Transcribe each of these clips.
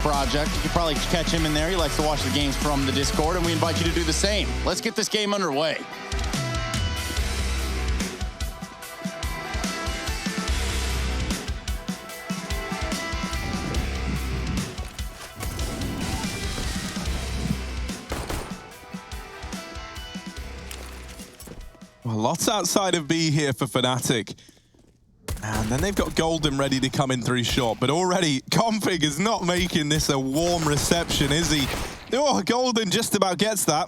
project. You can probably catch him in there. He likes to watch the games from the Discord, and we invite you to do the same. Let's get this game underway. Well, lots outside of B here for Fnatic. And then they've got Golden ready to come in through short. But already, Config is not making this a warm reception, is he? Oh, Golden just about gets that.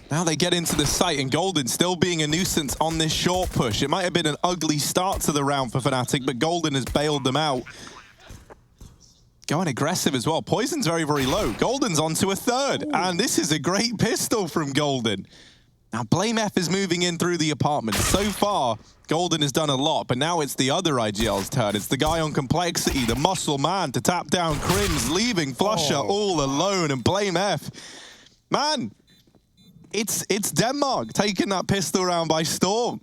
Now they get into the site, and Golden still being a nuisance on this short push. It might have been an ugly start to the round for Fnatic, but Golden has bailed them out. Going aggressive as well. Poison's very, very low. Golden's onto a third. Ooh. And this is a great pistol from Golden. Now, Blame F is moving in through the apartment. So far, Golden has done a lot, but now it's the other IGL's turn. It's the guy on Complexity, the muscle man, to tap down Crims, leaving Flusher all alone, and Blame F. Man, it's Denmark taking that pistol round by storm.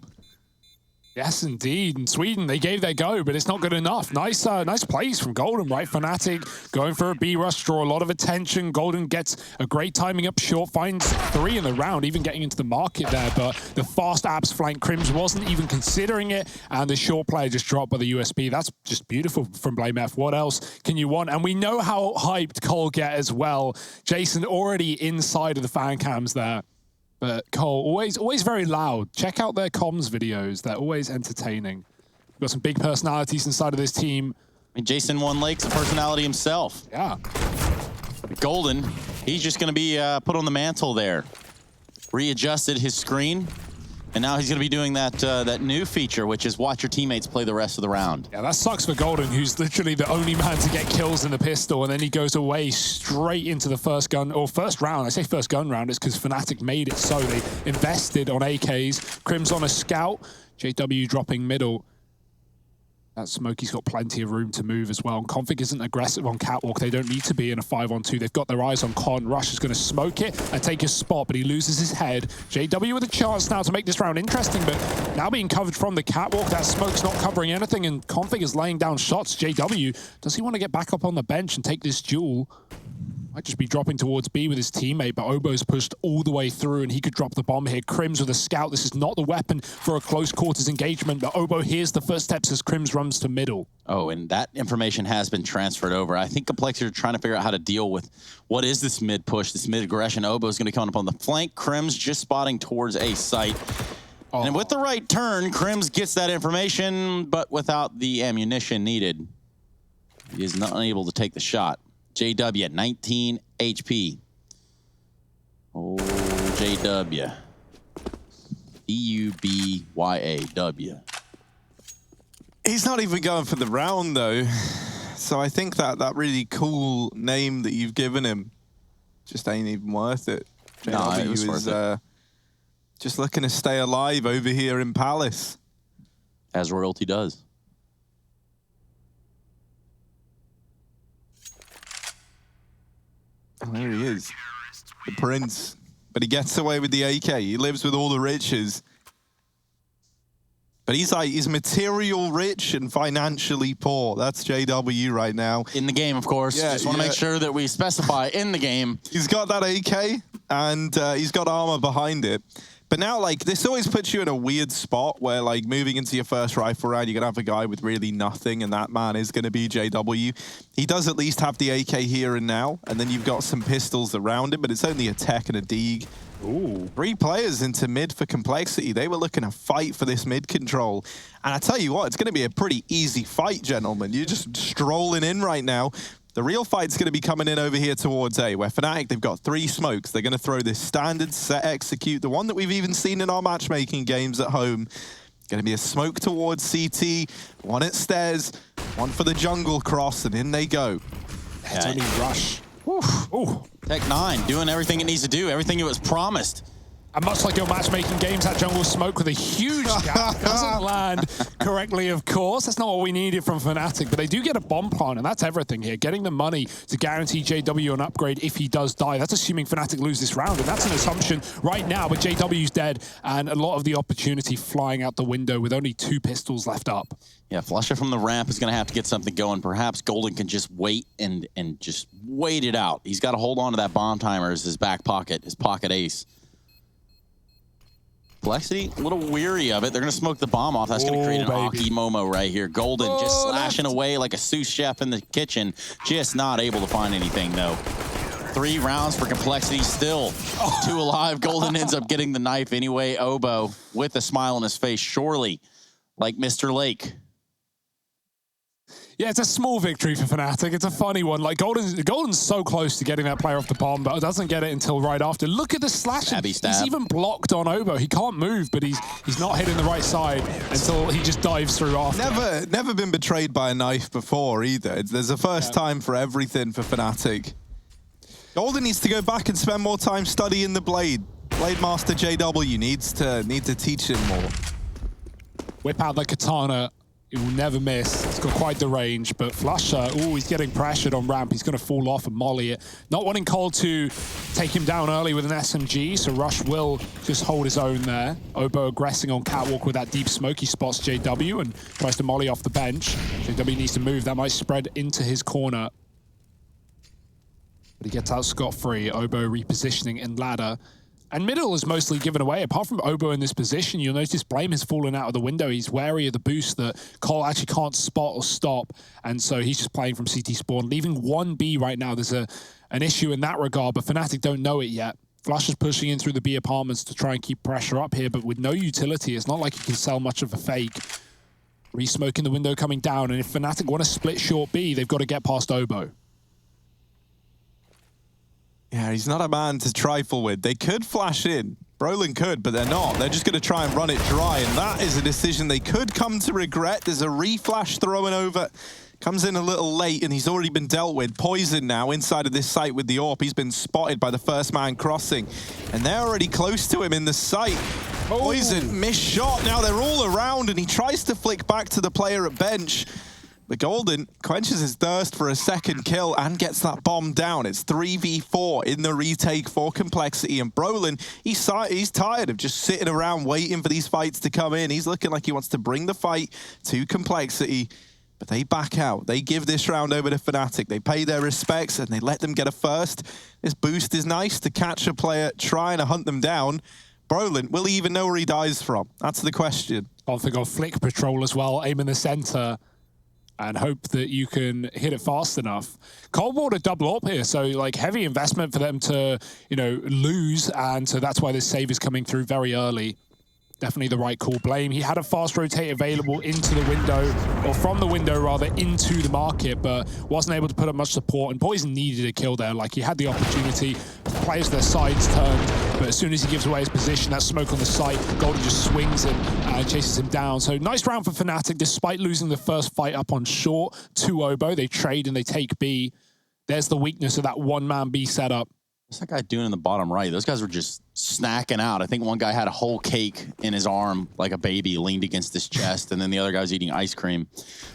Yes, indeed. In Sweden, they gave their go, but it's not good enough. Nice plays from Golden, right? Fnatic going for a B rush, draw a lot of attention. Golden gets a great timing up short, finds 3 in the round, even getting into the market there. But the fast abs flank, Crims wasn't even considering it, and the short player just dropped by the USB. That's just beautiful from Blame F. What else can you want? And we know how hyped Cole get as well. Jason already inside of the fan cams there. But Cole, always very loud. Check out their comms videos. They're always entertaining. We've got some big personalities inside of this team. I mean, Jason One Lake's a personality himself. Yeah. Golden, he's just going to be put on the mantle there. Readjusted his screen. And now he's going to be doing that new feature, which is watch your teammates play the rest of the round. Yeah, that sucks for Golden, who's literally the only man to get kills in the pistol, and then he goes away straight into the first gun, or first round. I say first gun round, it's because Fnatic made it so. They invested on AKs. Crims on a scout. JW dropping middle. That Smokey's got plenty of room to move as well. And Config isn't aggressive on Catwalk. They don't need to be in a 5-on-2. They've got their eyes on Con. Rush is going to smoke it and take his spot, but he loses his head. JW with a chance now to make this round interesting, but now being covered from the Catwalk. That smoke's not covering anything, and Config is laying down shots. JW, does he want to get back up on the bench and take this duel? Might just be dropping towards B with his teammate, but Obo's pushed all the way through, and he could drop the bomb here. Crims with a scout. This is not the weapon for a close quarters engagement, but Obo hears the first steps as Crims runs to middle. Oh, and that information has been transferred over. I think Complexity are trying to figure out how to deal with what is this mid push, this mid aggression. Obo's going to come up on the flank. Crims just spotting towards a site. Oh. And with the right turn, Crims gets that information, but without the ammunition needed, he is not unable to take the shot. JW at 19 HP. Oh, JW. EUBYAW. He's not even going for the round, though. So I think that really cool name that you've given him just ain't even worth it. JW it was worth it. Just looking to stay alive over here in Palace. As royalty does. Oh, there he is, the prince. But he gets away with the AK. He lives with all the riches. But he's material rich and financially poor. That's JW right now. In the game, of course. Yeah, just want to make sure that we specify in the game. He's got that AK, and he's got armor behind it. But now, like, this always puts you in a weird spot where, like, moving into your first rifle round, you're going to have a guy with really nothing, and that man is going to be JW. He does at least have the AK here and now, and then you've got some pistols around him, but it's only a tech and a Deeg. Ooh. 3 players into mid for Complexity. They were looking to fight for this mid control. And I tell you what, it's going to be a pretty easy fight, gentlemen. You're just strolling in right now. The real fight's going to be coming in over here towards A, where Fnatic, they've got 3 smokes. They're going to throw this standard set execute, the one that we've even seen in our matchmaking games at home. Going to be a smoke towards CT, 1 at stairs, 1 for the jungle cross, and in they go. It's only Rush. Ooh. Tech 9 doing everything it needs to do, everything it was promised. And much like your matchmaking games, that jungle smoke with a huge gap doesn't land correctly, of course. That's not what we needed from Fnatic, but they do get a bomb plant, and that's everything here. Getting the money to guarantee JW an upgrade if he does die. That's assuming Fnatic lose this round, and that's an assumption right now, but JW's dead, and a lot of the opportunity flying out the window with only 2 pistols left up. Yeah, Flusher from the ramp is going to have to get something going. Perhaps Golden can just wait and just wait it out. He's got to hold on to that bomb timer as his back pocket, his pocket ace. Complexity, a little weary of it. They're going to smoke the bomb off. That's going to create an Aki Momo right here. Golden just slashing away like a sous chef in the kitchen. Just not able to find anything, though. 3 rounds for Complexity still. 2 alive. Golden ends up getting the knife anyway. Obo with a smile on his face, surely like Mr. Lake. Yeah, it's a small victory for Fnatic. It's a funny one. Like Golden's so close to getting that player off the bomb, but doesn't get it until right after. Look at the slashing. He's even blocked on Obo. He can't move, but he's not hitting the right side until he just dives through after. Never been betrayed by a knife before either. There's a first time for everything for Fnatic. Golden needs to go back and spend more time studying the Blade. Blade Master JW needs to teach him more. Whip out the katana. He will never miss. It's got quite the range, but Flusher, he's getting pressured on ramp. He's going to fall off and molly it. Not wanting Cole to take him down early with an SMG, so Rush will just hold his own there. Obo aggressing on Catwalk with that deep smoke. He spots JW and tries to molly off the bench. JW needs to move. That might spread into his corner. But he gets out scot-free. Obo repositioning in ladder. And middle is mostly given away. Apart from Obo in this position, you'll notice Blame has fallen out of the window. He's wary of the boost that Cole actually can't spot or stop. And so he's just playing from CT spawn, leaving 1B right now. There's an issue in that regard, but Fnatic don't know it yet. Flush is pushing in through the B apartments to try and keep pressure up here, but with no utility, it's not like he can sell much of a fake. Re-smoking the window coming down, and if Fnatic want to split short B, they've got to get past Obo. Yeah, he's not a man to trifle with. They could flash in. Brolin could, but they're not. They're just going to try and run it dry, and that is a decision they could come to regret. There's a re-flash throwing over. Comes in a little late, and he's already been dealt with. Poison now inside of this site with the AWP. He's been spotted by the first man crossing, and they're already close to him in the site. Poison, missed shot. Now they're all around, and he tries to flick back to the player at bench. But Golden quenches his thirst for a second kill and gets that bomb down. It's 3v4 in the retake for Complexity. And Brolin, he's tired of just sitting around waiting for these fights to come in. He's looking like he wants to bring the fight to Complexity. But they back out. They give this round over to Fnatic. They pay their respects and they let them get a first. This boost is nice to catch a player trying to hunt them down. Brolin, will he even know where he dies from? That's the question. I think I'll flick patrol as well, aim in the center, and hope that you can hit it fast enough. Cold Water double up here, so like heavy investment for them to, lose, and so that's why this save is coming through very early. Definitely the right call. Blame, he had a fast rotate available into the window, or from the window rather, into the market, but wasn't able to put up much support, and Poison needed a kill there. Like, he had the opportunity, players their sides turned, but as soon as he gives away his position, that smoke on the site, Golden just swings him and chases him down. So nice round for Fnatic, despite losing the first fight up on short to Obo. They trade and they take B. There's the weakness of that one-man B setup. What's that guy doing in the bottom right? Those guys were just snacking out. I think one guy had a whole cake in his arm, like a baby, leaned against his chest, and then the other guy was eating ice cream.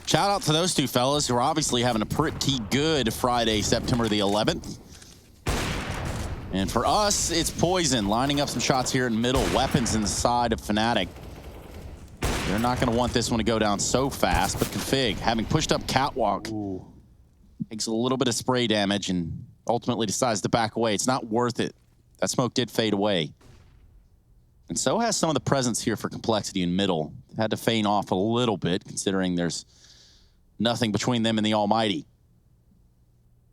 Shout out to those two fellas who are obviously having a pretty good Friday, September the 11th. And for us, it's Poison lining up some shots here in middle, weapons inside of Fnatic. They're not going to want this one to go down so fast, but Config, having pushed up Catwalk, takes a little bit of spray damage and ultimately decides to back away. It's not worth it. That smoke did fade away. And so has some of the presence here for Complexity in middle. Had to feign off a little bit, considering there's nothing between them and the Almighty.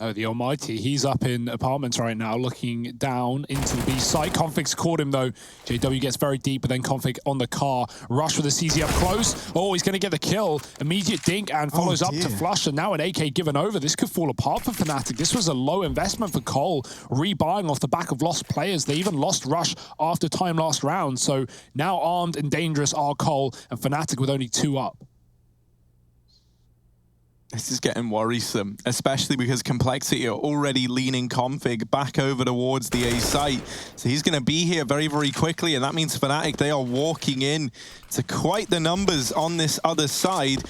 Oh, the Almighty. He's up in apartments right now, looking down into the B site. Config's caught him, though. JW gets very deep, but then Config on the car. Rush with the CZ up close. Oh, he's going to get the kill. Immediate dink and follows up to Flush. And now an AK given over. This could fall apart for Fnatic. This was a low investment for Cole, rebuying off the back of lost players. They even lost Rush after time last round. So now armed and dangerous are Cole and Fnatic with only 2 up. This is getting worrisome, especially because Complexity are already leaning Config back over towards the A site. So he's going to be here very, very quickly, and that means Fnatic, they are walking in to quite the numbers on this other side.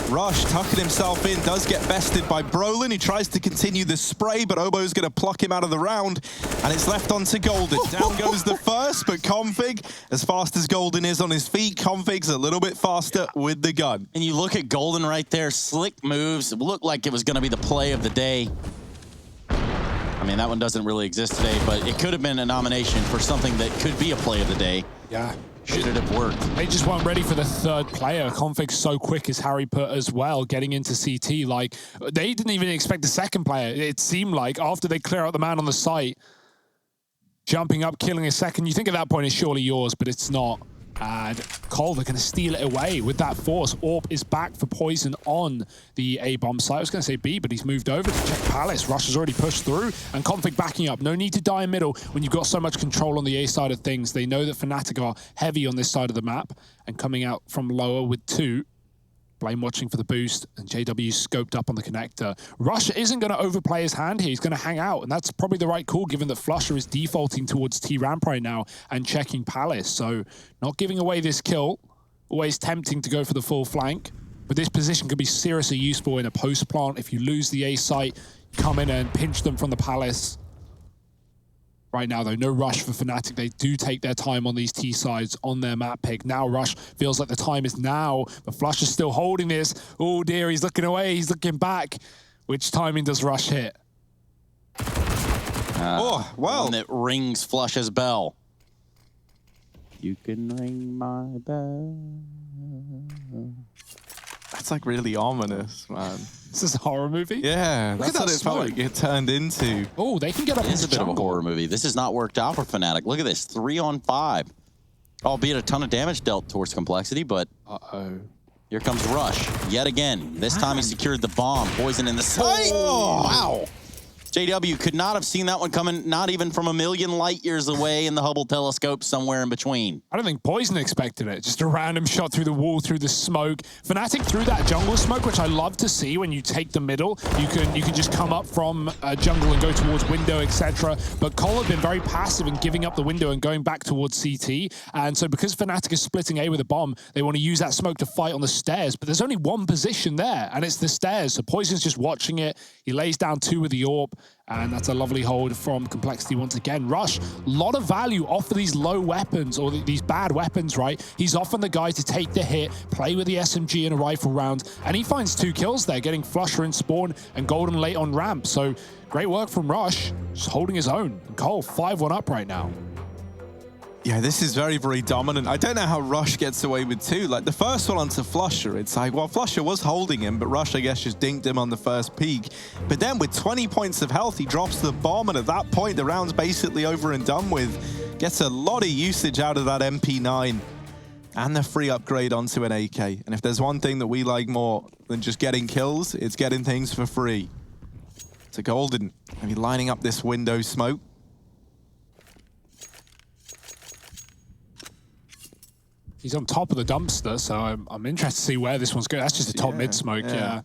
Rush tucking himself in, does get bested by Brolin. He tries to continue the spray, but Obo's going to pluck him out of the round, and it's left onto Golden. Down goes the first, but Config, as fast as Golden is on his feet, Config's a little bit faster with the gun. And you look at Golden right there, slick moves. It looked like it was going to be the play of the day. I mean, that one doesn't really exist today, but it could have been a nomination for something that could be a play of the day. Yeah. Should it have worked? They just weren't ready for the third player. Config so quick, as Harry put as well, getting into CT. Like, they didn't even expect the second player. It seemed like after they clear out the man on the site, jumping up, killing a second, you think at that point it's surely yours, but it's not. And Cole, they're going to steal it away with that force. Orp is back for Poison on the A-bomb site. I was going to say B, but he's moved over to check Palace. Rush has already pushed through, and Config backing up. No need to die in middle when you've got so much control on the A side of things. They know that Fnatic are heavy on this side of the map, and coming out from lower with 2. Blame watching for the boost, and JW scoped up on the connector. Rush isn't going to overplay his hand here. He's going to hang out, and that's probably the right call, given that Flusher is defaulting towards T-Ramp right now and checking Palace. So not giving away this kill. Always tempting to go for the full flank, but this position could be seriously useful in a post-plant. If you lose the A site, come in and pinch them from the Palace. Right now, though, no rush for Fnatic. They do take their time on these T sides on their map pick. Now Rush feels like the time is now, but Flush is still holding this. Oh dear, he's looking away, he's looking back. Which timing does Rush hit? Oh, well. One that rings Flush's bell. You can ring my bell. That's like really ominous, man. This is a horror movie? Yeah, Look at that's what that it felt like it turned into. Oh, they can get up It is into a bit of a jungle. horror movie. This has not worked out for Fnatic. Look at this, 3-on-5. Albeit a ton of damage dealt towards Complexity, but Uh-oh. here comes Rush yet again. This time he secured the bomb. Poison in the sight. Oh, wow. JW could not have seen that one coming, not even from a million light years away in the Hubble telescope somewhere in between. I don't think Poison expected it. Just a random shot through the wall, through the smoke. Fnatic threw that jungle smoke, which I love to see when you take the middle. You can just come up from jungle and go towards window, etc. But Cole have been very passive in giving up the window and going back towards CT. And so because Fnatic is splitting A with a bomb, they want to use that smoke to fight on the stairs. But there's only one position there, and it's the stairs. So Poison's just watching it. He lays down 2 with the AWP. And that's a lovely hold from Complexity once again. Rush, a lot of value off of these low weapons, or these bad weapons, right? He's often the guy to take the hit, play with the SMG in a rifle round, and he finds 2 kills there, getting Flusher in spawn and Golden late on ramp. So great work from Rush, just holding his own. And Cole, 5-1 up right now. Yeah, this is very, very dominant. I don't know how Rush gets away with 2. Like, the first one onto Flusher, it's like, well, Flusher was holding him, but Rush, I guess, just dinked him on the first peak. But then with 20 points of health, he drops the bomb, and at that point, the round's basically over and done with. Gets a lot of usage out of that MP9 and the free upgrade onto an AK. And if there's one thing that we like more than just getting kills, it's getting things for free. To Golden, maybe lining up this window smoke. He's on top of the dumpster, so I'm interested to see where this one's going. That's just a top mid smoke, yeah.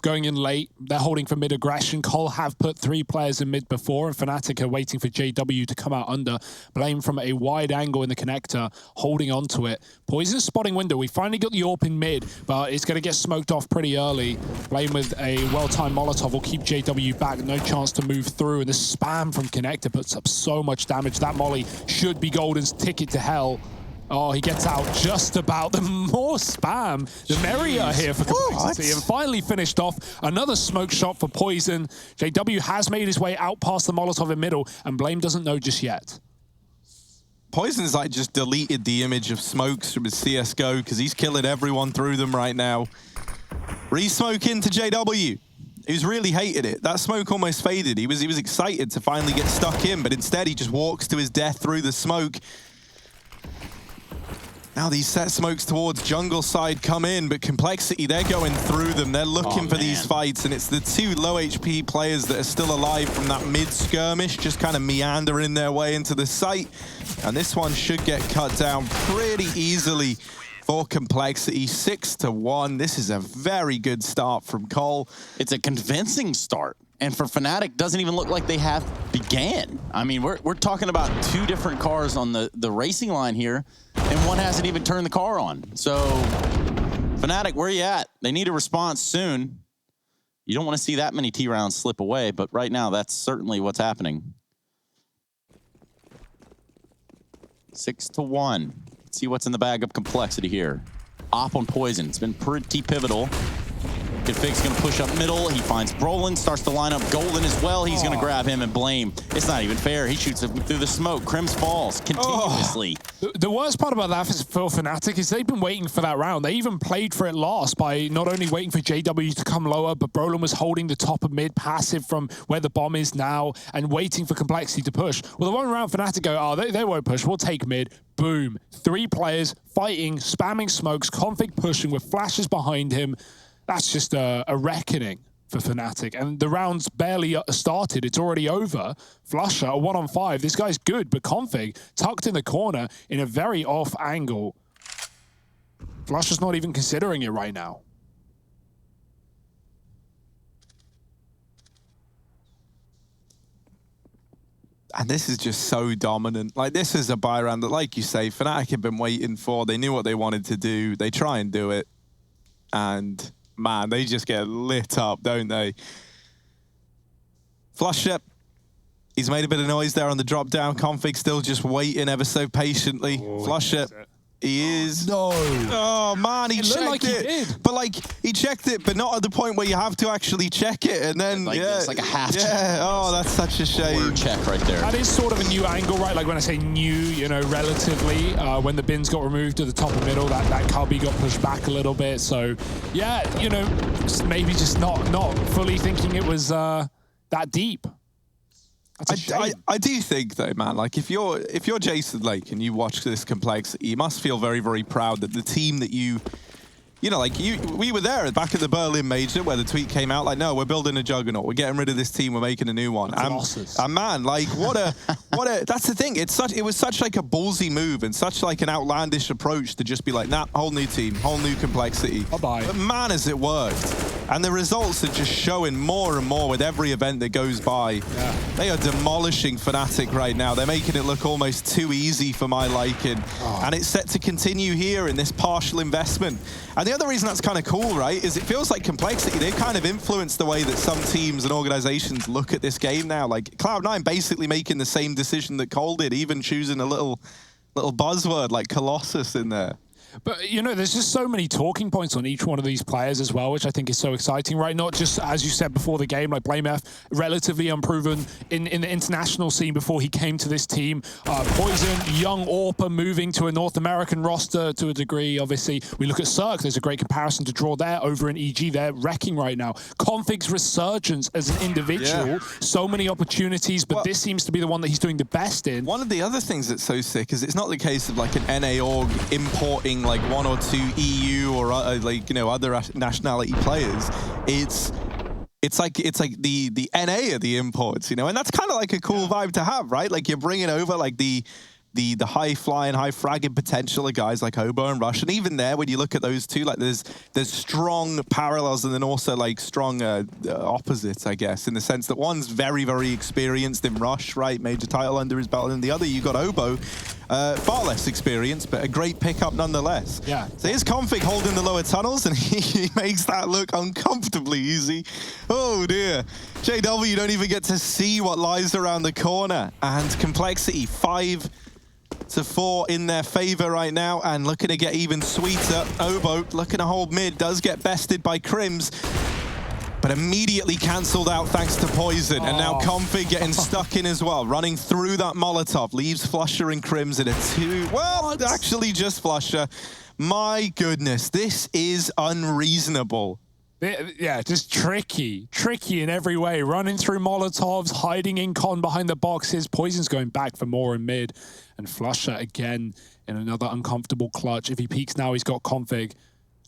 Going in late, they're holding for mid aggression. Cole have put 3 players in mid before, and Fnatic are waiting for JW to come out under. Blame from a wide angle in the connector, holding onto it. Poison spotting window. We finally got the AWP in mid, but it's going to get smoked off pretty early. Blame with a well-timed Molotov will keep JW back. No chance to move through, and the spam from connector puts up so much damage. That molly should be Golden's ticket to hell. Oh, he gets out just about. The more spam, the merrier here for Complexity. And finally finished off. Another smoke shot for Poison. JW has made his way out past the Molotov in middle, and Blame doesn't know just yet. Poison's like just deleted the image of smokes from his CSGO because he's killing everyone through them right now. Re-smoke into JW. He's really hated it. That smoke almost faded. He was excited to finally get stuck in, but instead he just walks to his death through the smoke. Now these set smokes towards jungle side come in, but Complexity, they're going through them. They're looking for these fights, and it's the 2 low HP players that are still alive from that mid-skirmish, just kind of meandering their way into the site. And this one should get cut down pretty easily for Complexity, 6-1. This is a very good start from Cole. It's a convincing start. And for Fnatic, doesn't even look like they have began. I mean, we're talking about 2 different cars on the racing line here, and one hasn't even turned the car on. So, Fnatic, where you at? They need a response soon. You don't want to see that many T rounds slip away, but right now, that's certainly what's happening. 6-1. Let's see what's in the bag of Complexity here. Op on Poison. It's been pretty pivotal. Config's going to push up middle. He finds Brolin, starts to line up Golden as well. He's going to grab him and blame. It's not even fair. He shoots him through the smoke. Crims falls continuously. The worst part about that for Fnatic is they've been waiting for that round. They even played for it last by not only waiting for JW to come lower, but Brolin was holding the top of mid, passive from where the bomb is now, and waiting for Complexity to push. Well, the one round Fnatic go, oh, they won't push. We'll take mid. Boom. 3 players fighting, spamming smokes, Config pushing with flashes behind him. That's just a reckoning for Fnatic. And the round's barely started. It's already over. Flusher, a 1-on-5. This guy's good, but Config tucked in the corner in a very off angle. Flusher's not even considering it right now. And this is just so dominant. Like, this is a buy round that, like you say, Fnatic have been waiting for. They knew what they wanted to do. They try and do it. And man, they just get lit up, don't they? Flusher, he's made a bit of noise there on the drop down. Config still just waiting ever so patiently. Flusher, he is. No. Oh man, he checked like it. He did. But like, he checked it, but not at the point where you have to actually check it. And then, Like yeah. this, like a half check. Yeah, oh, that's such a shame. Quarter check right there. That is sort of a new angle, right? Like when I say new, you know, relatively, when the bins got removed to the top and middle, that cubby got pushed back a little bit. So, yeah, you know, maybe just not fully thinking it was that deep. That's a shame. I do think though, man, like if you're Jason Lake and you watch this Complexity, you must feel very, very proud that the team that you know, like we were there back at the Berlin Major where the tweet came out like, no, we're building a juggernaut. We're getting rid of this team. We're making a new one. And man, like what a that's the thing. It was such like a ballsy move and such like an outlandish approach to just be like, nah, whole new team, whole new Complexity. Bye-bye. But man, has it worked. And the results are just showing more and more with every event that goes by. Yeah. They are demolishing Fnatic right now. They're making it look almost too easy for my liking. And it's set to continue here in this partial investment. And the other reason that's kind of cool, right, is it feels like Complexity, they've kind of influenced the way that some teams and organizations look at this game now. Like Cloud9 basically making the same decision that Cole did, even choosing a little buzzword like Colossus in there. But, you know, there's just so many talking points on each one of these players as well, which I think is so exciting, right? Not just, as you said before the game, like BlameF, relatively unproven in the international scene before he came to this team. Poison, young Orpa moving to a North American roster to a degree, obviously. We look at Cirque, there's a great comparison to draw there over in EG. They're wrecking right now. Config's resurgence as an individual, so many opportunities, but this seems to be the one that he's doing the best in. One of the other things that's so sick is it's not the case of like an NA org importing like 1 or 2 EU or like, you know, other nationality players. It's like the NA are the imports, you know, and that's kind of like a cool vibe to have, right? Like you're bringing over like the high flying, high fragging potential of guys like Obo and Rush, and even there when you look at those two, like there's strong parallels and then also like strong opposites, I guess, in the sense that one's very, very experienced in Rush, right, major title under his belt, and the other you got Obo, far less experienced, but a great pickup nonetheless. Yeah. So here's Config holding the lower tunnels, and he makes that look uncomfortably easy. Oh dear. JW don't even get to see what lies around the corner, and Complexity 5-4 in their favor right now, and looking to get even sweeter. Obo looking to hold mid, does get bested by Crims, but immediately cancelled out thanks to Poison. And now Config getting stuck in as well, running through that Molotov, leaves Flusher and Crims in a 2. Well, actually just Flusher. My goodness, this is unreasonable. Yeah, just tricky in every way. Running through Molotovs, hiding in con behind the boxes. Poison's going back for more in mid. And Flusher again in another uncomfortable clutch. If he peeks now, he's got Config.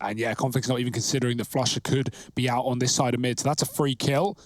And yeah, Config's not even considering that Flusher could be out on this side of mid. So that's a free kill.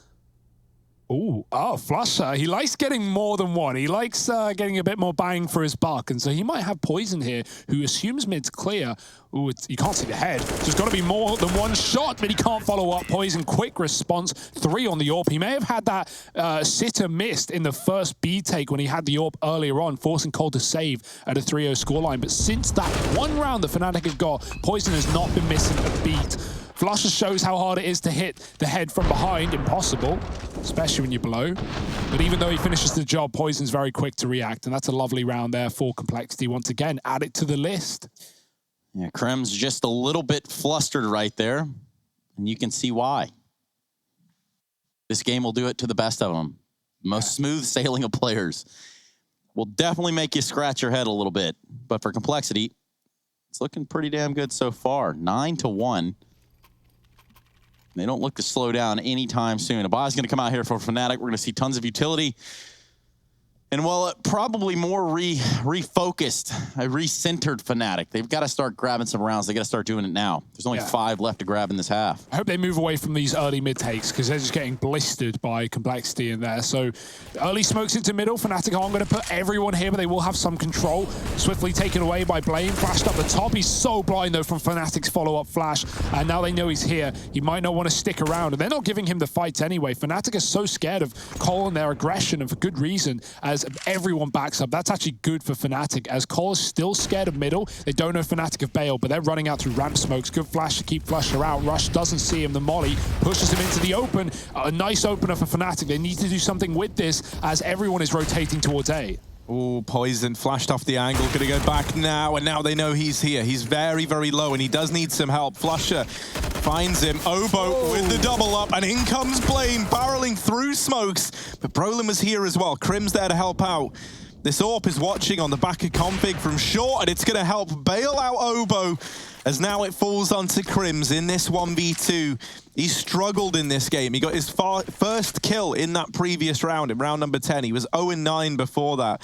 Ooh, oh, Flusher. He likes getting more than one. He likes getting a bit more bang for his buck. And so he might have Poison here, who assumes mid's clear. Ooh, you can't see the head. So it's got to be more than one shot, but he can't follow up. Poison, quick response. 3 on the AWP. He may have had that sitter missed in the first B take when he had the AWP earlier on, forcing Cole to save at a 3-0 scoreline. But since that one round that Fnatic have got, Poison has not been missing a beat. Flusher shows how hard it is to hit the head from behind. Impossible, especially when you're below. But even though he finishes the job, Poison's very quick to react. And that's a lovely round there for Complexity. Once again, add it to the list. Yeah, Krem's just a little bit flustered right there. And you can see why. This game will do it to the best of them. Most smooth sailing of players. Will definitely make you scratch your head a little bit. But for Complexity, it's looking pretty damn good so far. 9-1. They don't look to slow down anytime soon. Abaya's going to come out here for Fnatic. We're going to see tons of utility. And while probably more refocused, a recentered Fnatic, they've got to start grabbing some rounds. They got to start doing it now. There's only 5 left to grab in this half. I hope they move away from these early mid takes because they're just getting blistered by Complexity in there. So early smokes into middle. Fnatic aren't going to put everyone here, but they will have some control. Swiftly taken away by Blame. Flashed up the top. He's so blind though from Fnatic's follow-up flash. And now they know he's here. He might not want to stick around. And they're not giving him the fights anyway. Fnatic are so scared of Cole and their aggression, and for good reason, as everyone backs up. That's actually good for Fnatic, as Cole is still scared of middle. They don't know Fnatic have bailed, but they're running out through ramp smokes. Good flash to keep Flusher out. Rush doesn't see him. The molly pushes him into the open. A nice opener for Fnatic. They need to do something with this as everyone is rotating towards A. Oh, Poison flashed off the angle, gonna go back now, and now they know he's here. He's very, very low, and he does need some help. Flusher finds him. Obo with the double up, and in comes Blame, barreling through smokes. But Brolin was here as well. Crim's there to help out. This AWP is watching on the back of Config from short, and it's gonna help bail out Obo, as now it falls onto Crims in this 1v2. He struggled in this game. He got his first kill in that previous round, in round number 10. He was 0-9 before that.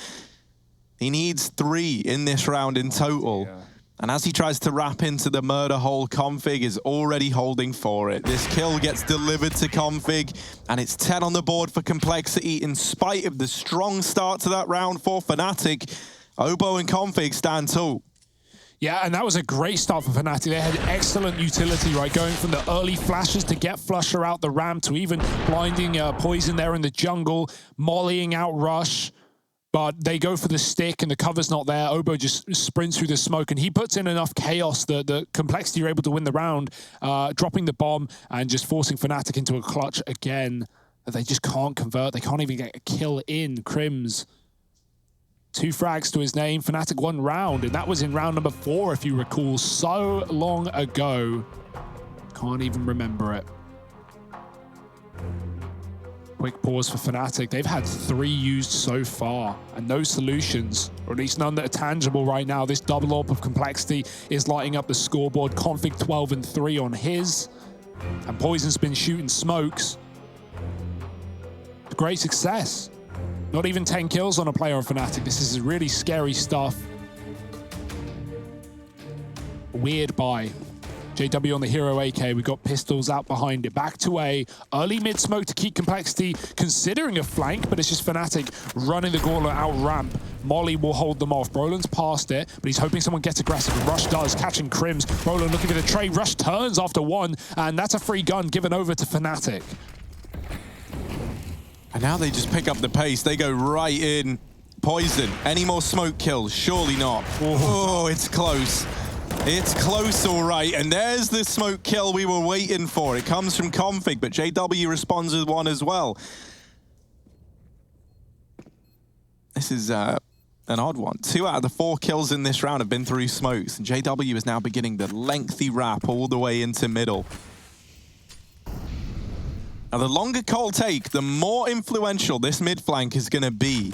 He needs 3 in this round in total. Yeah. And as he tries to wrap into the murder hole, Config is already holding for it. This kill gets delivered to Config, and it's 10 on the board for Complexity in spite of the strong start to that round for Fnatic. Obo and Config stand tall. Yeah, and that was a great start for Fnatic. They had excellent utility, right? Going from the early flashes to get Flusher out the ramp to even blinding Poison there in the jungle, mollying out Rush. But they go for the stick and the cover's not there. Obo just sprints through the smoke and he puts in enough chaos that the Complexity are able to win the round, dropping the bomb and just forcing Fnatic into a clutch again that they just can't convert. They can't even get a kill in. Crims. 2 frags to his name. Fnatic 1 round, and that was in round number 4, if you recall, so long ago. Can't even remember it. Quick pause for Fnatic. They've had 3 used so far, and no solutions, or at least none that are tangible right now. This double AWP of Complexity is lighting up the scoreboard. Config 12-3 on his, and Poison's been shooting smokes. Great success. Not even 10 kills on a player on Fnatic. This is really scary stuff. Weird buy. JW on the hero AK. We've got pistols out behind it. Back to A. Early mid smoke to keep Complexity considering a flank, but it's just Fnatic running the gauntlet out ramp. Molly will hold them off. Brolin's past it, but he's hoping someone gets aggressive. And Rush does, catching Crims. Brolin looking for the trade. Rush turns after 1, and that's a free gun given over to Fnatic. And now they just pick up the pace. They go right in. Poison. Any more smoke kills? Surely not. Oh, it's close. It's close, all right. And there's the smoke kill we were waiting for. It comes from Config, but JW responds with 1 as well. This is an odd one. 2 out of the 4 kills in this round have been through smokes. And JW is now beginning the lengthy wrap all the way into middle. Now, the longer Cole take, the more influential this mid flank is going to be.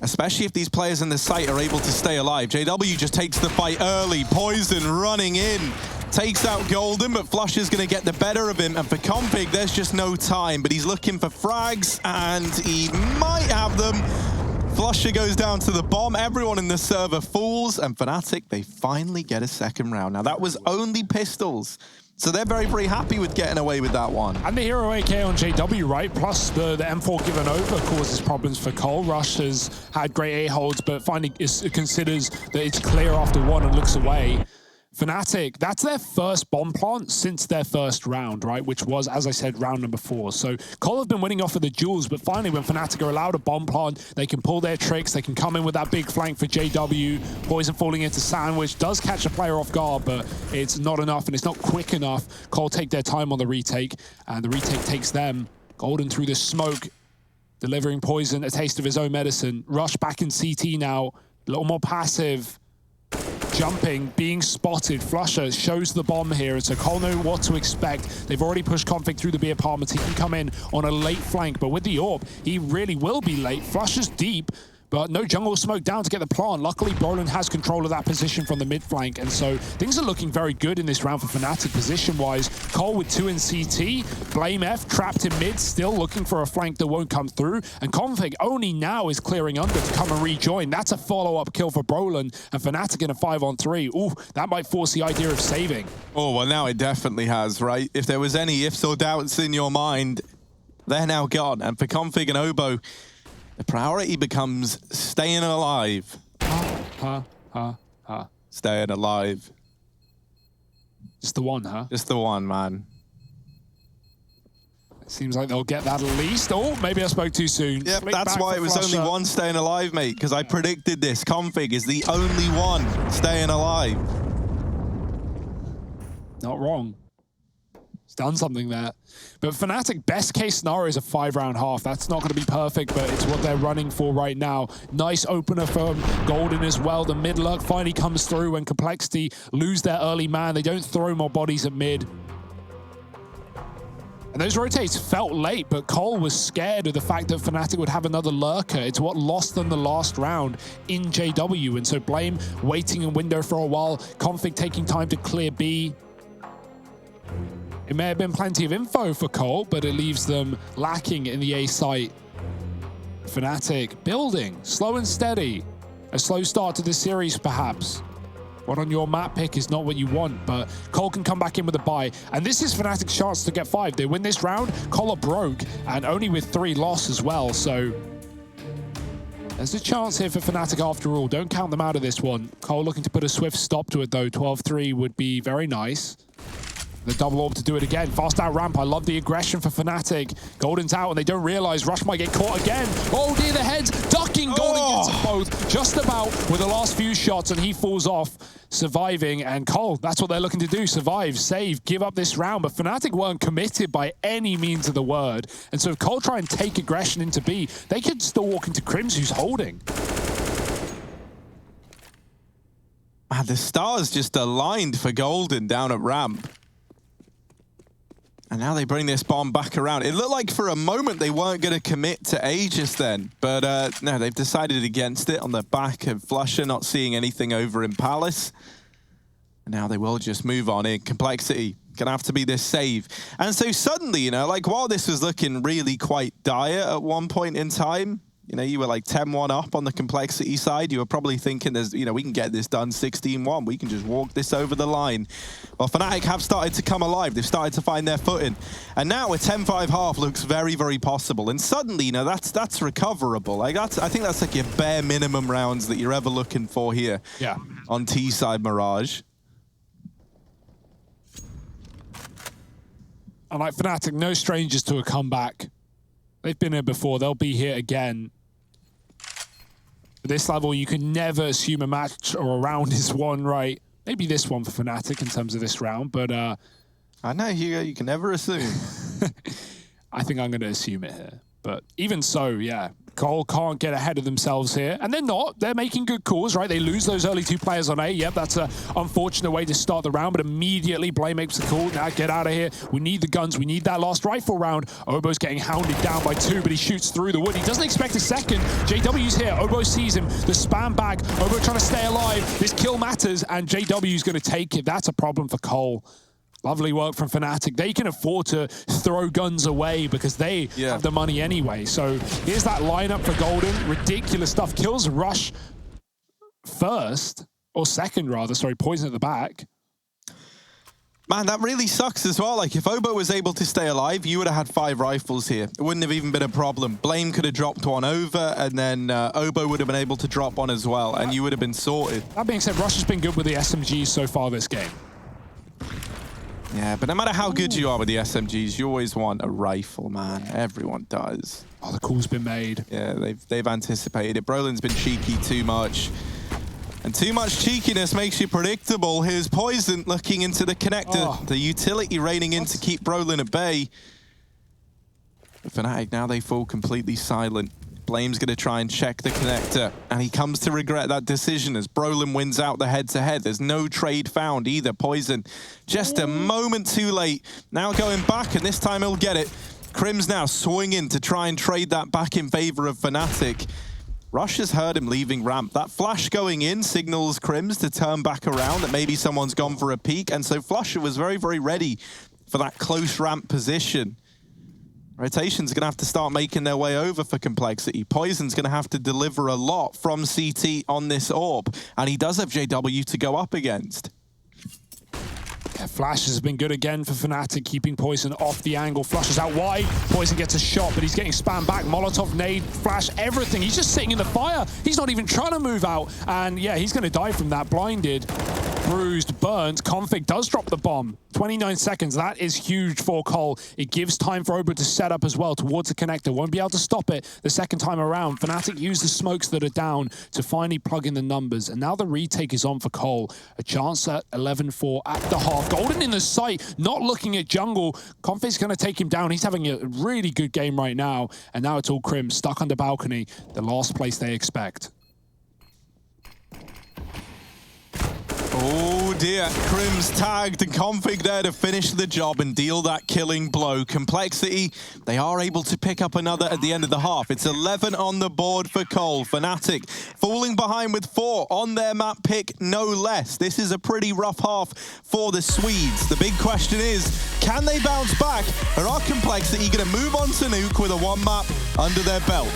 Especially if these players in the site are able to stay alive. JW just takes the fight early. Poison running in. Takes out Golden, but Flush is going to get the better of him. And for Config, there's just no time. But he's looking for frags, and he might have them. Flusher goes down to the bomb. Everyone in the server falls. And Fnatic, they finally get a second round. Now, that was only pistols. So they're very, very happy with getting away with that one. And the Hero AK on JW, right? Plus the M4 given over causes problems for Cole. Rush has had great A-holds, but finally considers that it's clear after one and looks away. Fnatic, that's their first bomb plant since their first round, right? Which was, as I said, round number 4. So Cole have been winning off of the duels, but finally when Fnatic are allowed a bomb plant, they can pull their tricks, they can come in with that big flank for JW. Poison falling into Sandwich, does catch a player off guard, but it's not enough and it's not quick enough. Cole take their time on the retake, and the retake takes them. Golden through the smoke, delivering Poison a taste of his own medicine. Rush back in CT now, a little more passive. Jumping, being spotted. Flusher shows the bomb here, and so Cole know what to expect. They've already pushed Config through the B apartments. He can come in on a late flank, but with the AWP, he really will be late. Flusher's deep, but no jungle smoke down to get the plant. Luckily, Brolin has control of that position from the mid flank, and so things are looking very good in this round for Fnatic position-wise. Cole with 2 in CT, Blame F trapped in mid, still looking for a flank that won't come through, and Config only now is clearing under to come and rejoin. That's a follow-up kill for Brolin, and Fnatic in a 5-on-3. Ooh, that might force the idea of saving. Oh, well, now it definitely has, right? If there was any ifs or doubts in your mind, they're now gone, and for Config and Obo, the priority becomes staying alive. Staying alive. Just the one, huh? Just the one, man. It seems like they'll get that at least. Oh, maybe I spoke too soon. Yep, Flick that's back why for it was Flusher. only one staying alive, mate, because I predicted this. Config is the only one staying alive. Not wrong. He's done something there. But Fnatic, best case scenario is a 5-round half. That's not going to be perfect, but it's what they're running for right now. Nice opener from Golden as well. The mid lurk finally comes through when Complexity lose their early man. They don't throw more bodies at mid. And those rotates felt late, but Cole was scared of the fact that Fnatic would have another lurker. It's what lost them the last round in JW. And so Blame waiting in window for a while. Config taking time to clear B. It may have been plenty of info for Cole, but it leaves them lacking in the A site. Fnatic building, slow and steady. A slow start to the series, perhaps. What on your map pick is not what you want, but Cole can come back in with a buy. And this is Fnatic's chance to get 5. They win this round, Cole are broke, and only with 3 loss as well, so there's a chance here for Fnatic after all. Don't count them out of this one. Cole looking to put a swift stop to it, though. 12-3 would be very nice. The double orb to do it again. Fast out ramp. I love the aggression for Fnatic. Golden's out and they don't realize Rush might get caught again. Oh, near the heads. Ducking. Golden gets them both just about with the last few shots and he falls off, surviving. And Cole, that's what they're looking to do. Survive, save, give up this round. But Fnatic weren't committed by any means of the word. And so if Cole try and take aggression into B, they could still walk into Crims, who's holding. Man, the stars just aligned for Golden down at ramp. And now they bring this bomb back around. It looked like for a moment they weren't going to commit to A just then. But no, they've decided against it on the back of Flusher, not seeing anything over in Palace. And now they will just move on in. Complexity, gonna have to be this save. And so suddenly, you know, like while this was looking really quite dire at one point in time, you know, you were like 10-1 up on the Complexity side. You were probably thinking, there's, you know, we can get this done 16-1. We can just walk this over the line. Well, Fnatic have started to come alive. They've started to find their footing. And now a 10-5 half looks very, very possible. And suddenly, you know, that's recoverable. Like I think that's like your bare minimum rounds that you're ever looking for here. Yeah. On T side Mirage. And like Fnatic, no strangers to a comeback. They've been here before. They'll be here again. At this level, you can never assume a match or a round is won, right? Maybe this one for Fnatic in terms of this round, but I know, Hugo, you can never assume. I think I'm going to assume it here. But even so, yeah, Cole can't get ahead of themselves here. And they're not. They're making good calls, right? They lose those early 2 players on A. Yep, that's an unfortunate way to start the round, but immediately Blame makes the call. Now get out of here. We need the guns. We need that last rifle round. Obo's getting hounded down by 2, but he shoots through the wood. He doesn't expect a second. JW's here. Obo sees him. The spam back. Obo trying to stay alive. This kill matters, and JW's going to take it. That's a problem for Cole. Lovely work from Fnatic. They can afford to throw guns away because they have the money anyway. So here's that lineup for Golden. Ridiculous stuff. Kills Rush first, or second rather. Sorry, Poison at the back. Man, that really sucks as well. Like, if Obo was able to stay alive, you would have had 5 rifles here. It wouldn't have even been a problem. Blame could have dropped one over, and then Obo would have been able to drop one as well, and you would have been sorted. That being said, Rush has been good with the SMGs so far this game. Yeah, but no matter how good you are with the SMGs, you always want a rifle, man. Everyone does. Oh, the call's been made. Yeah, they've anticipated it. Brolin's been cheeky too much. And too much cheekiness makes you predictable. Here's Poison looking into the connector. The utility raining in to keep Brolin at bay. But Fnatic, now they fall completely silent. Blame's going to try and check the connector. And he comes to regret that decision as Brolin wins out the head-to-head. There's no trade found either. Poison just a moment too late. Now going back, and this time he'll get it. Crim's now swinging to try and trade that back in favor of Fnatic. Rush has heard him leaving ramp. That flash going in signals Crims to turn back around, that maybe someone's gone for a peek. And so Flusher was very, very ready for that close ramp position. Rotation's going to have to start making their way over for Complexity. Poison's going to have to deliver a lot from CT on this orb. And he does have JW to go up against. Yeah, Flash has been good again for Fnatic, keeping Poison off the angle. Flushes out wide. Poison gets a shot, but he's getting spammed back. Molotov, nade, Flash, everything. He's just sitting in the fire. He's not even trying to move out. And yeah, he's going to die from that. Blinded, bruised, burnt. Config does drop the bomb. 29 seconds. That is huge for Cole. It gives time for Obo to set up as well towards the connector. Won't be able to stop it the second time around. Fnatic use the smokes that are down to finally plug in the numbers. And now the retake is on for Cole. A chance at 11-4 at the half. Golden in the sight, not looking at jungle. Config's going to take him down. He's having a really good game right now. And now it's all Crim stuck on the balcony. The last place they expect. Oh dear, Crim's tagged and Config there to finish the job and deal that killing blow. Complexity, they are able to pick up another at the end of the half. It's 11 on the board for Cole. Fnatic falling behind with 4 on their map pick, no less. This is a pretty rough half for the Swedes. The big question is, can they bounce back? Or are Complexity going to move on to Nuke with a 1 map under their belt?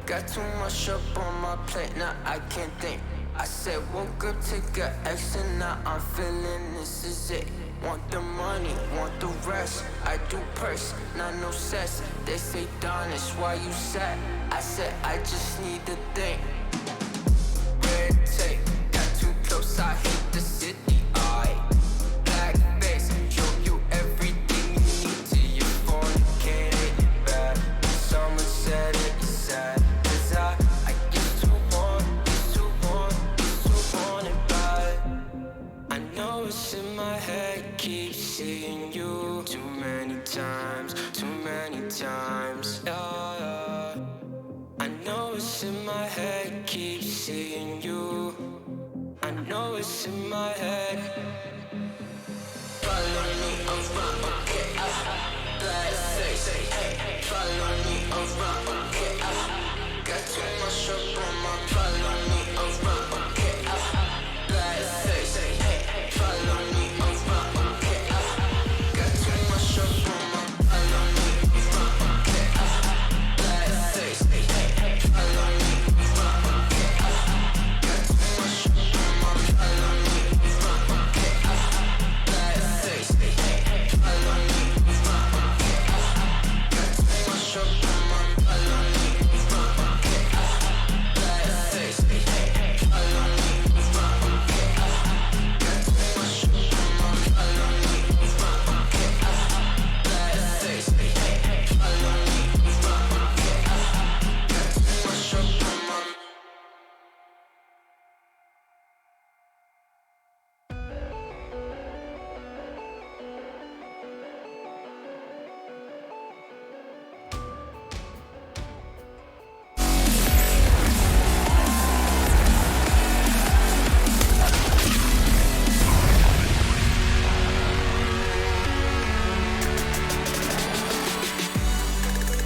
Got too much up on my plate, now I can't think. I said woke up, take a action, now I'm feeling this is it. Want the money, want the rest. I do purse, not no cess. They say Don, it's why you sad. I said I just need to think. Red tape, got too close, I hate the city. Black face, show you everything you need to your phone, can't hit it back. Someone said it's sad. I used to want it bad. I know it's in my head, keep seeing you too many times. Yeah. I know it's in my head, keep seeing you. I know it's in my head. Follow me around, okay. Black face, hey. Follow me around, okay. Got too much up on my follow me around, okay. Black face, hey. Follow me around, okay. Got too much up on my follow me around, okay. Black face, hey. Follow me around, okay. Got too much up on my follow me around,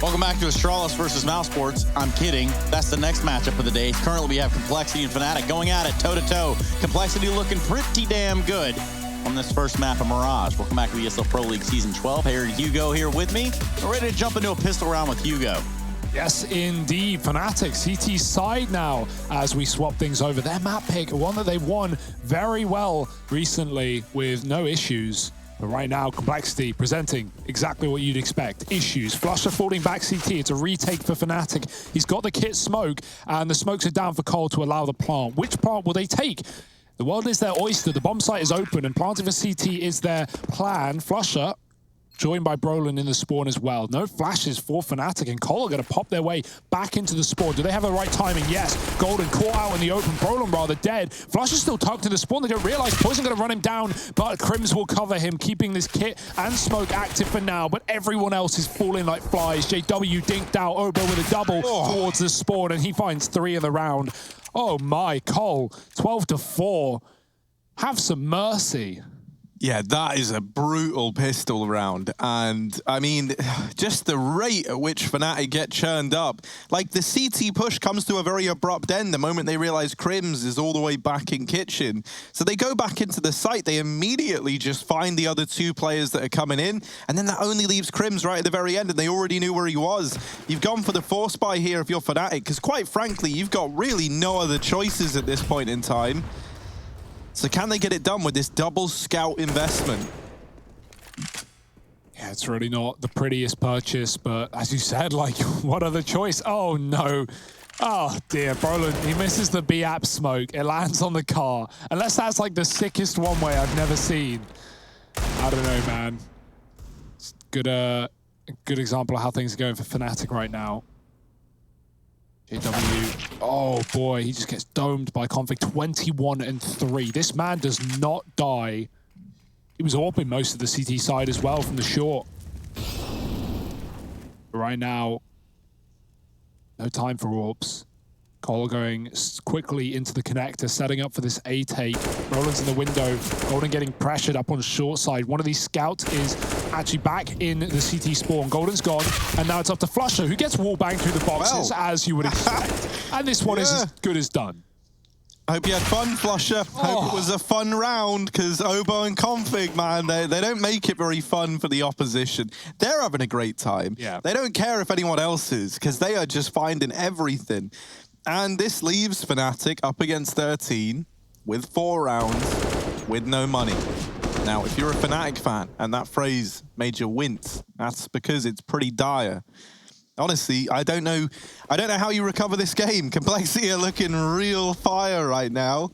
Welcome back to Astralis versus Mouse Sports. I'm kidding. That's the next matchup of the day. Currently, we have Complexity and Fnatic going at it toe-to-toe. Complexity looking pretty damn good on this first map of Mirage. Welcome back to the ESL Pro League Season 12. Harry Hugo here with me. We're ready to jump into a pistol round with Hugo. Yes, indeed. Fnatic, CT side now as we swap things over. Their map pick, one that they've won very well recently with no issues. But right now, Complexity presenting exactly what you'd expect. Issues. Flusher falling back CT. It's a retake for Fnatic. He's got the kit smoke, and the smokes are down for Cole to allow the plant. Which plant will they take? The world is their oyster. The bomb site is open, and planting for CT is their plan. Flusher joined by Brolin in the spawn as well. No flashes for Fnatic, and Cole are going to pop their way back into the spawn. Do they have the right timing? Yes. Golden caught out in the open. Brolin rather dead. Flush is still tucked in the spawn. They don't realize Poison going to run him down, but Crims will cover him, keeping this kit and smoke active for now, but everyone else is falling like flies. JW dinked out, Obo with a double towards the spawn, and he finds 3 of the round. Oh my, Cole, 12-4. Have some mercy. Yeah, that is a brutal pistol round. And, I mean, just the rate at which Fnatic get churned up. Like, the CT push comes to a very abrupt end the moment they realize Crims is all the way back in kitchen. So they go back into the site. They immediately just find the other 2 players that are coming in. And then that only leaves Crims right at the very end, and they already knew where he was. You've gone for the force buy here if you're Fnatic, because quite frankly, you've got really no other choices at this point in time. So can they get it done with this double scout investment? Yeah, it's really not the prettiest purchase, but as you said, like, what other choice? Oh, no. Oh, dear. Brolin, he misses the B-app smoke. It lands on the car. Unless that's, like, the sickest one-way I've never seen. I don't know, man. It's a good example of how things are going for Fnatic right now. JW, oh boy, he just gets domed by Config. 21-3. This man does not die. He was AWPing most of the CT side as well from the short. But right now, no time for AWPs. Cole going quickly into the connector, setting up for this A take. Roland's in the window. Golden getting pressured up on short side. One of these scouts is actually back in the CT spawn. Golden's gone, and now it's up to Flusher, who gets wall banged through the boxes, as you would expect. And this one is as good as done. I hope you had fun, Flusher. Hope it was a fun round, because Obo and Config, man, they don't make it very fun for the opposition. They're having a great time. Yeah. They don't care if anyone else is, because they are just finding everything. And this leaves Fnatic up against 13 with 4 rounds with no money. Now, if you're a Fnatic fan and that phrase made you wince, that's because it's pretty dire. Honestly, I don't know how you recover this game. Complexity are looking real fire right now.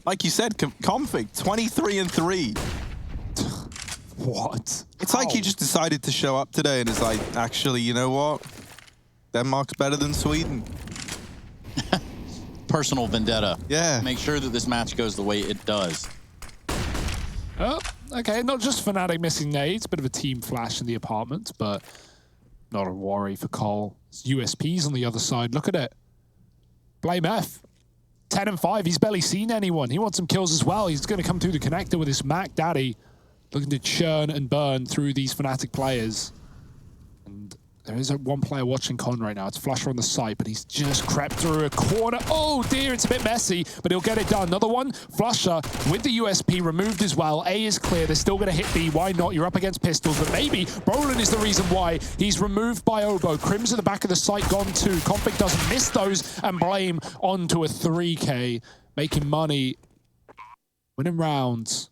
Like you said, Config, 23-3. What? It's like you just decided to show up today and it's like, actually, you know what? Denmark's better than Sweden. Personal vendetta. Yeah. Make sure that this match goes the way it does. Oh, okay, not just Fnatic missing nades, bit of a team flash in the apartment, but not a worry for Cole. It's USPs on the other side, look at it. Blame F. 10-5, he's barely seen anyone. He wants some kills as well. He's going to come through the connector with his Mac Daddy, looking to churn and burn through these Fnatic players. And there is one player watching Con right now. It's Flusher on the site, but he's just crept through a corner. Oh dear, it's a bit messy, but he'll get it done. Another one, Flusher with the USP removed as well. A is clear, they're still gonna hit B. Why not? You're up against pistols, but maybe Brolin is the reason why. He's removed by Obo. Crims at the back of the site gone too. Config doesn't miss those, and Blame onto a 3K, making money, winning rounds.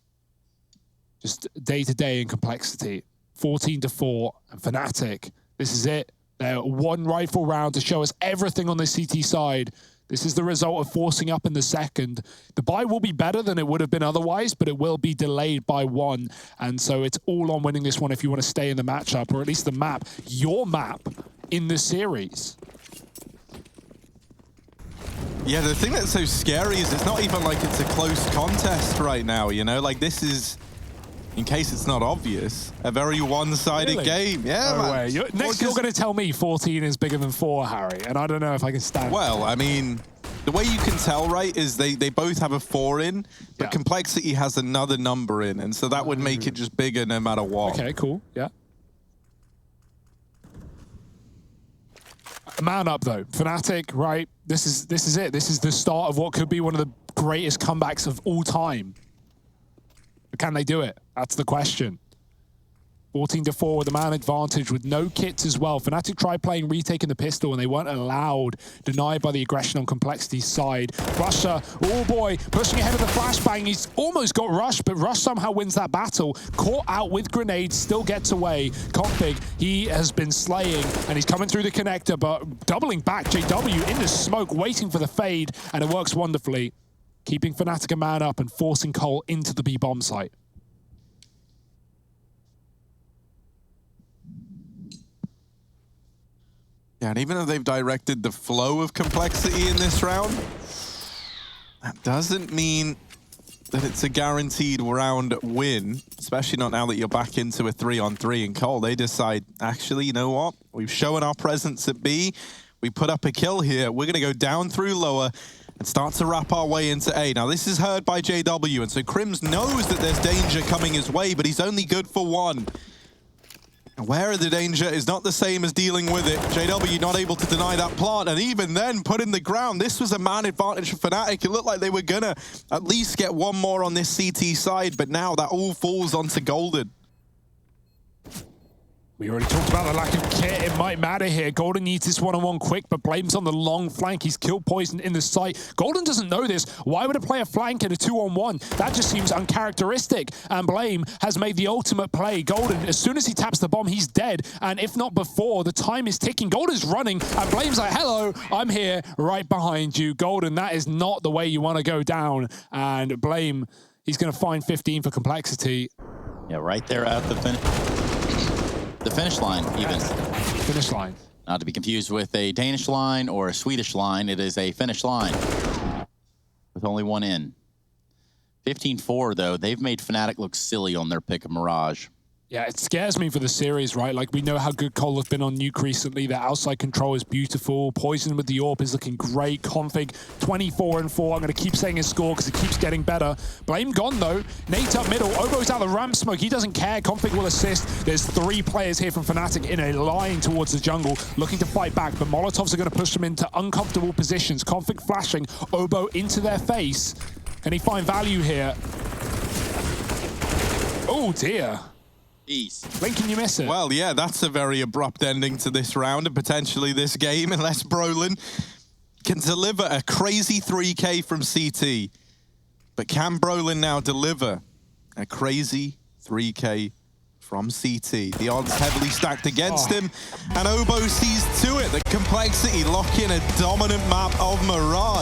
Just day to day in Complexity. 14-4, and Fnatic. This is it. They're 1 rifle round to show us everything on the CT side. This is the result of forcing up in the second. The buy will be better than it would have been otherwise, but it will be delayed by 1. And so it's all on winning this one if you want to stay in the matchup, or at least the map, your map in the series. Yeah, the thing that's so scary is it's not even like it's a close contest right now, you know? Like, this is, in case it's not obvious, a very one-sided game. Yeah, no man. way. You're going to tell me 14 is bigger than 4, Harry, and I don't know if I can stand Well, I mean, the way you can tell, right, is they both have a 4 in, but Complexity has another number in, and so that would make it just bigger no matter what. Okay, cool. Yeah. Man up though, Fnatic, right? This is it. This is the start of what could be one of the greatest comebacks of all time. But can they do it? That's the question. 14-4 with the man advantage with no kits as well. Fnatic tried playing retake in the pistol and they weren't allowed, denied by the aggression on Complexity's side. Russia, oh boy, pushing ahead of the flashbang. He's almost got Rush, but Rush somehow wins that battle. Caught out with grenades, still gets away. Config, he has been slaying and he's coming through the connector, but doubling back. JW in the smoke, waiting for the fade, and it works wonderfully. Keeping Fnatic a man up and forcing Cole into the B-bomb site. Yeah, and even though they've directed the flow of Complexity in this round, that doesn't mean that it's a guaranteed round win, especially not now that you're back into a 3-on-3 in Cole. They decide, actually, you know what? We've shown our presence at B. We put up a kill here. We're going to go down through lower and start to wrap our way into A. Now, this is heard by JW, and so Crims knows that there's danger coming his way, but he's only good for one. Aware of the danger is not the same as dealing with it. JW not able to deny that plant, and even then put in the ground. This was a man advantage for Fnatic. It looked like they were gonna at least get one more on this CT side, but now that all falls onto Golden. We already talked about the lack of kit. It might matter here. Golden needs this one-on-one quick, but Blame's on the long flank. He's kill poisoned in the site. Golden doesn't know this. Why would it play a flank in a 2-on-1? That just seems uncharacteristic. And Blame has made the ultimate play. Golden, as soon as he taps the bomb, he's dead. And if not before, the time is ticking. Golden's running, and Blame's like, hello, I'm here right behind you. Golden, that is not the way you want to go down. And Blame, he's going to find 15 for Complexity. Yeah, right there at the finish line, even. Finish line. Not to be confused with a Danish line or a Swedish line. It is a finish line with only one in. 15-4, though. They've made Fnatic look silly on their pick of Mirage. Yeah, it scares me for the series, right? Like, we know how good Cole have been on Nuke recently. Their outside control is beautiful. Poison with the AWP is looking great. Config, 24-4. I'm going to keep saying his score because it keeps getting better. Blame gone, though. Nate up middle. Obo's out the ramp smoke. He doesn't care. Config will assist. There's 3 players here from Fnatic in a line towards the jungle, looking to fight back. But Molotovs are going to push them into uncomfortable positions. Config flashing Obo into their face. Can he find value here? Oh, dear. Peace. When can you miss it? Well, yeah, that's a very abrupt ending to this round and potentially this game, unless Brolin can deliver a crazy 3K from CT. But can Brolin now deliver a crazy 3K from CT? The odds heavily stacked against him, and Obo sees to it. The Complexity lock in a dominant map of Mirage.